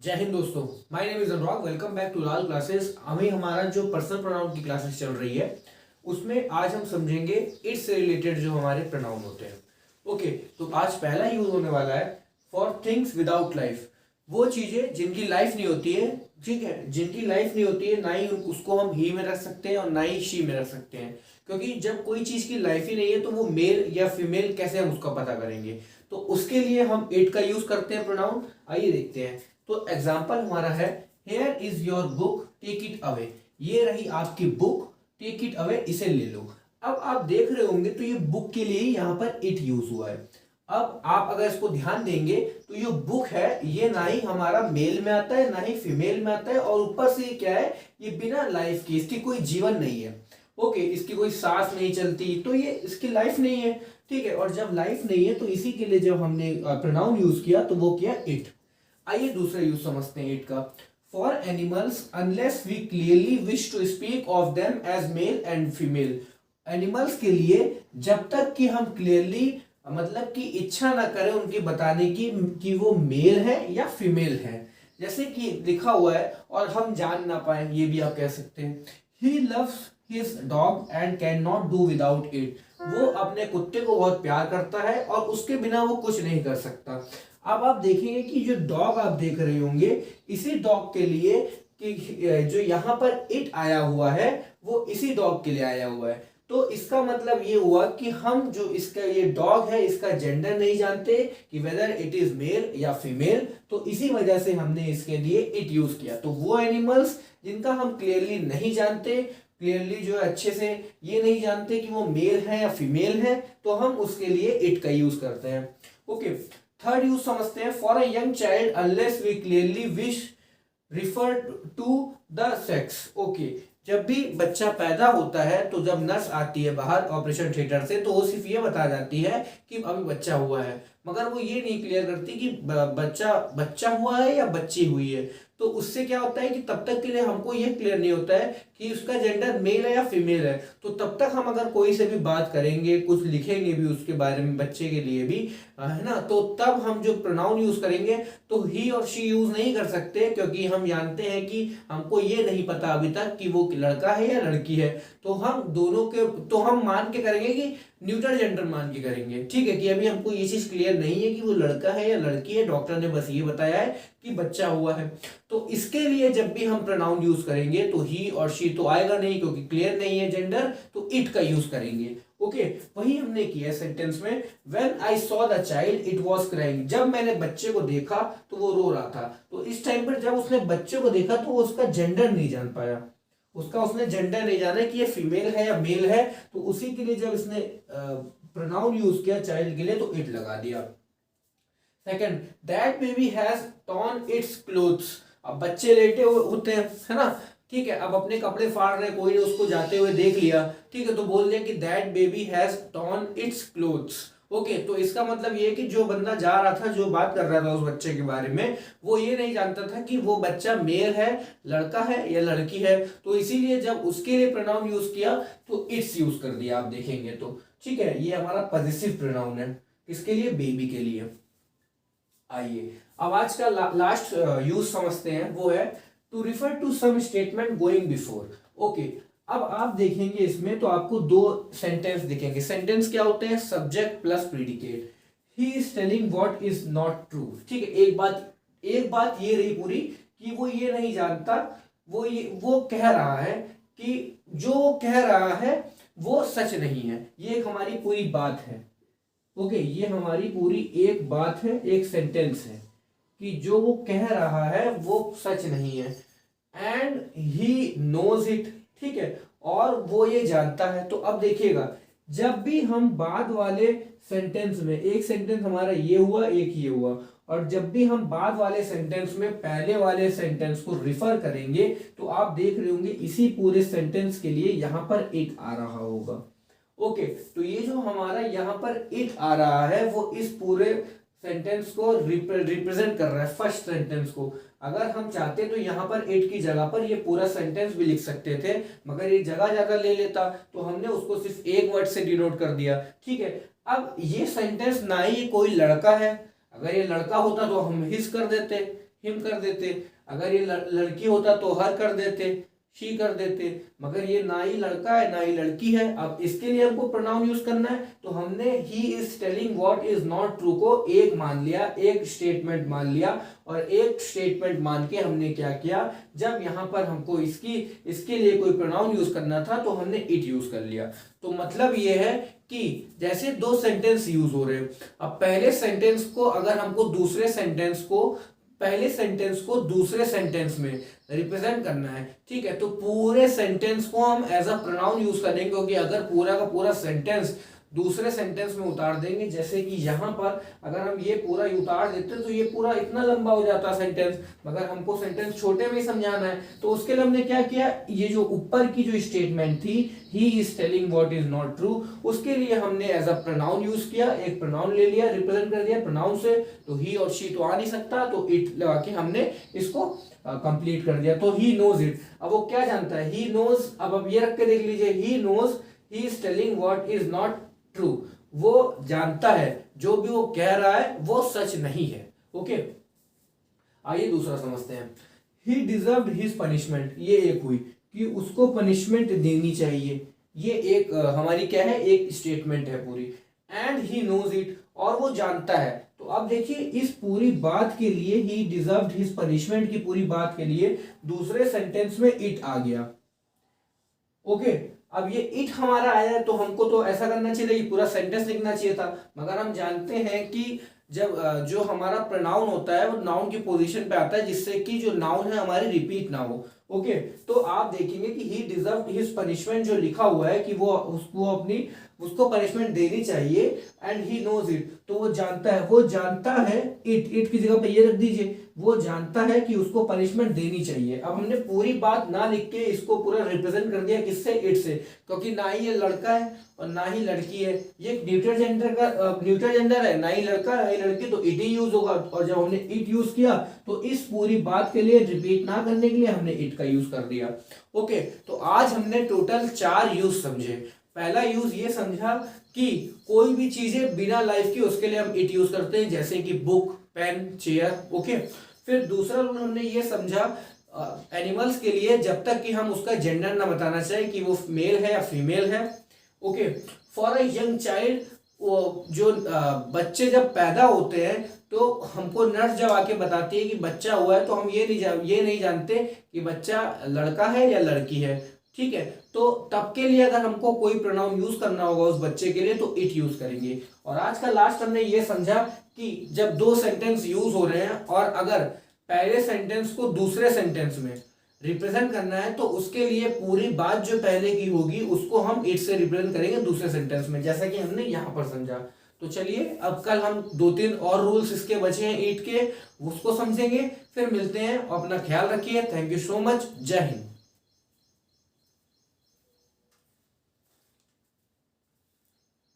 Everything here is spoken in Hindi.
जय हिंद दोस्तों। My name is Anurag. Welcome back to Lal classes. अभी हमारा जो पर्सनल प्रोनाउन की क्लासेस चल रही है उसमें आज हम समझेंगे इट्स से रिलेटेड जो हमारे प्रोनाउन होते हैं। ओके, तो आज पहला यूज होने वाला है फॉर थिंग्स विदाउट लाइफ। वो चीजें जिनकी लाइफ नहीं होती है, ठीक है, जिनकी लाइफ नहीं होती है, ना ही उसको हम ही में रख सकते हैं और ना ही शी में रख सकते हैं। क्योंकि जब कोई चीज की लाइफ ही नहीं है तो वो मेल या फीमेल कैसे हम उसका पता करेंगे। तो उसके लिए हम इट का यूज करते हैं प्रोनाउन। आइए देखते हैं। तो एग्जाम्पल हमारा है here is your book take it away. ये रही आपकी बुक, टेक इट अवे, इसे ले लो। अब आप देख रहे होंगे तो ये बुक के लिए यहाँ पर इट यूज हुआ है। अब आप अगर इसको ध्यान देंगे तो ये बुक है, ये ना ही हमारा मेल में आता है ना ही फीमेल में आता है, और ऊपर से ये क्या है, ये बिना लाइफ की, इसकी कोई जीवन नहीं है। ओके, इसकी कोई सांस नहीं चलती, तो ये इसकी लाइफ नहीं है। ठीक है, और जब लाइफ नहीं है तो इसी के लिए जब हमने प्रोनाउन यूज किया तो वो किया इट। आइए दूसरा यूज समझते हैं इट का। For animals unless we clearly wish to speak of them as male and female. Animals के लिए जब तक कि हम क्लियरली मतलब कि इच्छा ना करें उनकी बताने की कि वो मेल है या फीमेल है, जैसे कि लिखा हुआ है और हम जान ना पाए, ये भी आप कह सकते हैं। He loves his dog and can not do without it. वो अपने कुत्ते को बहुत प्यार करता है और उसके बिना वो कुछ नहीं कर सकता। अब आप देखेंगे कि जो डॉग आप देख रहे होंगे, इसी डॉग के लिए कि जो यहाँ पर इट आया हुआ है वो इसी डॉग के लिए आया हुआ है। तो इसका मतलब ये हुआ कि हम जो इसका ये डॉग है इसका जेंडर नहीं जानते कि वेदर इट इज मेल या फीमेल, तो इसी वजह से हमने इसके लिए इट यूज किया। तो वो एनिमल्स जिनका हम क्लियरली नहीं जानते, क्लियरली जो है अच्छे से ये नहीं जानते कि वो मेल है या फीमेल है, तो हम उसके लिए इट का यूज करते हैं। ओके, थर्ड यूज समझते हैं। For a young child unless we clearly wish refer to the sex. Okay, जब भी बच्चा पैदा होता है तो जब नर्स आती है बाहर ऑपरेशन थिएटर से तो वो सिर्फ ये बता जाती है कि अभी बच्चा हुआ है, मगर वो ये नहीं क्लियर करती कि बच्चा बच्चा हुआ है या बच्ची हुई है। तो उससे क्या होता है कि तब तक के लिए हमको ये क्लियर नहीं होता है कि उसका जेंडर मेल है या फीमेल है। तो तब तक हम अगर कोई से भी बात करेंगे, कुछ लिखेंगे भी उसके बारे में बच्चे के लिए भी, है ना, तो तब हम जो प्रोनाउन यूज करेंगे तो ही और शी यूज नहीं कर सकते, क्योंकि हम जानते हैं कि हमको ये नहीं पता अभी तक कि वो लड़का है या लड़की है। तो हम दोनों के तो हम मान के करेंगे कि न्यूट्रल जेंडर मान के करेंगे। ठीक है, कि अभी हमको ये चीज क्लियर नहीं है कि वो लड़का है या लड़की है, डॉक्टर ने बस ये बताया है कि बच्चा हुआ है। तो इसके लिए जब भी हम प्रोनाउन यूज करेंगे तो ही और शी तो आएगा नहीं, क्योंकि क्लियर नहीं है जेंडर, तो इट का यूज करेंगे। ओके, वही हमने किया सेंटेंस में। When I saw the child it was crying. जब मैंने बच्चे को देखा तो वो रो रहा था। तो इस टाइम पर जब उसने बच्चे को देखा तो वो उसका जेंडर नहीं जान पाया, उसने जेंडर नहीं जाना कि ये फीमेल है या मेल है। तो उसी के लिए जब इसने प्रोनाउन यूज किया चाइल्ड के लिए तो इट लगा दिया। Second, that baby has torn it's clothes. अब बच्चे लेटे होते हैं, है ना, ठीक है, अब अपने कपड़े फाड़ रहे, कोई ने उसको जाते हुए देख लिया, ठीक है, तो बोल दिया कि that baby has torn it's clothes. Okay, तो इसका मतलब ये है कि जो बंदा जा रहा था, जो बात कर रहा था उस बच्चे के बारे में, वो ये नहीं जानता था कि वो बच्चा मेल है, लड़का है या लड़की है। तो इसीलिए जब उसके लिए प्रोनाउन यूज किया तो इट्स यूज कर दिया, आप देखेंगे तो। ठीक है, ये हमारा पॉजिटिव प्रोनाउन है, किसके लिए, बेबी के लिए। आइए अब आज का लास्ट यूज समझते हैं, वो है to refer to some statement going before. Okay, अब आप देखेंगे इसमें तो आपको दो सेंटेंस दिखेंगे। सेंटेंस क्या होते हैं, subject plus predicate. He is telling what is not true. ठीक है, एक बात ये रही पूरी कि वो ये नहीं जानता, वो कह रहा है कि जो वो कह रहा है वो सच नहीं है। ये एक हमारी पूरी बात है। ओके, ये हमारी पूरी एक बात है, एक सेंटेंस है कि जो वो कह रहा है वो सच नहीं है। एंड ही नोज इट, ठीक है, और वो ये जानता है। तो अब देखिएगा, जब भी हम बाद वाले सेंटेंस में, एक सेंटेंस हमारा ये हुआ, एक ये हुआ, और जब भी हम बाद वाले सेंटेंस में पहले वाले सेंटेंस को रिफर करेंगे तो आप देख रहे होंगे इसी पूरे सेंटेंस के लिए यहां पर इट आ रहा होगा। ओके, तो ये जो हमारा यहाँ पर इट आ रहा है वो इस पूरे सेंटेंस को रिप्रेजेंट कर रहा है, फर्स्ट सेंटेंस को। अगर हम चाहते तो यहाँ पर इट की जगह पर ये पूरा सेंटेंस भी लिख सकते थे, मगर ये जगह ज्यादा ले लेता, तो हमने उसको सिर्फ एक वर्ड से डिनोट कर दिया। ठीक है, अब ये सेंटेंस ना ही कोई लड़का है, अगर ये लड़का होता तो हम हिज कर देते, हिम कर देते, अगर ये लड़की होता तो हर कर देते, शी कर देते, मगर ये ना ही लड़का है ना ही लड़की है। अब इसके लिए हमको प्रोनाउन यूज करना है, तो हमने ही is telling what is not true को एक मान लिया, एक स्टेटमेंट मान लिया, और एक स्टेटमेंट मान के हमने क्या किया, जब यहाँ पर हमको इसके लिए कोई प्रोनाउन यूज करना था तो हमने इट यूज कर लिया। तो मतलब ये है कि जैसे दो सेंटेंस यूज हो रहे हैं, अब पहले सेंटेंस को अगर हमको पहले सेंटेंस को दूसरे सेंटेंस में रिप्रेजेंट करना है, ठीक है, तो पूरे सेंटेंस को हम एज अ प्रोनाउन यूज करेंगे, क्योंकि अगर पूरा का पूरा सेंटेंस दूसरे सेंटेंस में उतार देंगे, जैसे कि यहाँ पर अगर हम ये पूरा उतार देते तो ये पूरा इतना लंबा हो जाता सेंटेंस, मगर हमको सेंटेंस छोटे में ही समझाना है, तो उसके लिए हमने क्या किया, ये जो ऊपर की जो स्टेटमेंट थी ही is telling what is not true, उसके लिए हमने एज अ प्रोनाउन यूज किया, एक प्रोनाउन ले लिया, रिप्रेजेंट कर दिया प्रोनाउन से, तो ही और शी तो आ नहीं सकता, तो इट लगा के हमने इसको कंप्लीट कर दिया। तो ही नोज इट, अब वो क्या जानता है, ही नोज, अब ये रख के देख लीजिए, he knows he is telling what is not true, वो जानता है जो भी वो कह रहा है वो सच नहीं है। ओके, आइए दूसरा समझते हैं। ही डिजर्व्ड हिज पनिशमेंट, ये एक हुई कि उसको पनिशमेंट देनी चाहिए, ये एक हमारी क्या है, एक स्टेटमेंट है पूरी। एंड ही नोज इट, और वो जानता है। तो अब देखिए इस पूरी बात के लिए, ही डिजर्व्ड हिज पनिशमेंट की पूरी बात के लिए दूसरे सेंटेंस में इट आ गया। ओके, अब ये इट हमारा आया है तो हमको तो ऐसा करना चाहिए कि पूरा सेंटेंस लिखना चाहिए था, मगर हम जानते हैं कि जब जो हमारा प्रोनाउन होता है वो नाउन की पोजीशन पे आता है, जिससे कि जो नाउन है हमारी रिपीट ना हो। ओके, तो आप देखेंगे कि ही डिजर्व्ड हिज पनिशमेंट जो लिखा हुआ है कि वो उसको पनिशमेंट देनी चाहिए, एंड ही नोज इट, तो वो जानता है इट की जगह पे ये रख दीजिए, वो जानता है कि उसको पनिशमेंट देनी चाहिए। अब हमने पूरी बात ना लिख के इसको पूरा रिप्रेजेंट कर दिया, किससे, इट से, क्योंकि ना ही ये लड़का है और ना ही लड़की है, ये न्यूट्रल जेंडर है, ना ही लड़का ना ही लड़की, तो इट ही यूज होगा। और जब हमने इट यूज किया तो इस पूरी बात के लिए रिपीट ना करने के लिए हमने इट का यूज कर दिया। ओके, तो आज हमने टोटल 4 यूज समझे। पहला यूज ये समझा कि कोई भी चीजें बिना लाइफ की उसके लिए हम इट यूज करते हैं, जैसे कि बुक, पेन, चेयर। ओके, फिर दूसरा रूल हमने ये समझा एनिमल्स के लिए, जब तक कि हम उसका जेंडर ना बताना चाहे कि वो मेल है या फीमेल है। Okay, for a young child, जो बच्चे जब पैदा होते हैं तो हमको नर्स जब आके बताती है कि बच्चा हुआ है, तो हम ये नहीं जानते कि बच्चा लड़का है या लड़की है, ठीक है, तो तब के लिए अगर हमको कोई प्रोनाउन यूज करना होगा उस बच्चे के लिए तो इट यूज करेंगे। और आज का लास्ट हमने ये समझा कि जब दो सेंटेंस यूज हो रहे हैं और अगर पहले सेंटेंस को दूसरे सेंटेंस में रिप्रेजेंट करना है तो उसके लिए पूरी बात जो पहले की होगी उसको हम इट से रिप्रेजेंट करेंगे दूसरे सेंटेंस में, जैसा कि हमने यहां पर समझा। तो चलिए अब कल हम 2-3 और रूल्स इसके बचे हैं ईट के, उसको समझेंगे। फिर मिलते हैं, अपना ख्याल रखिए। थैंक यू सो मच, जय हिंद।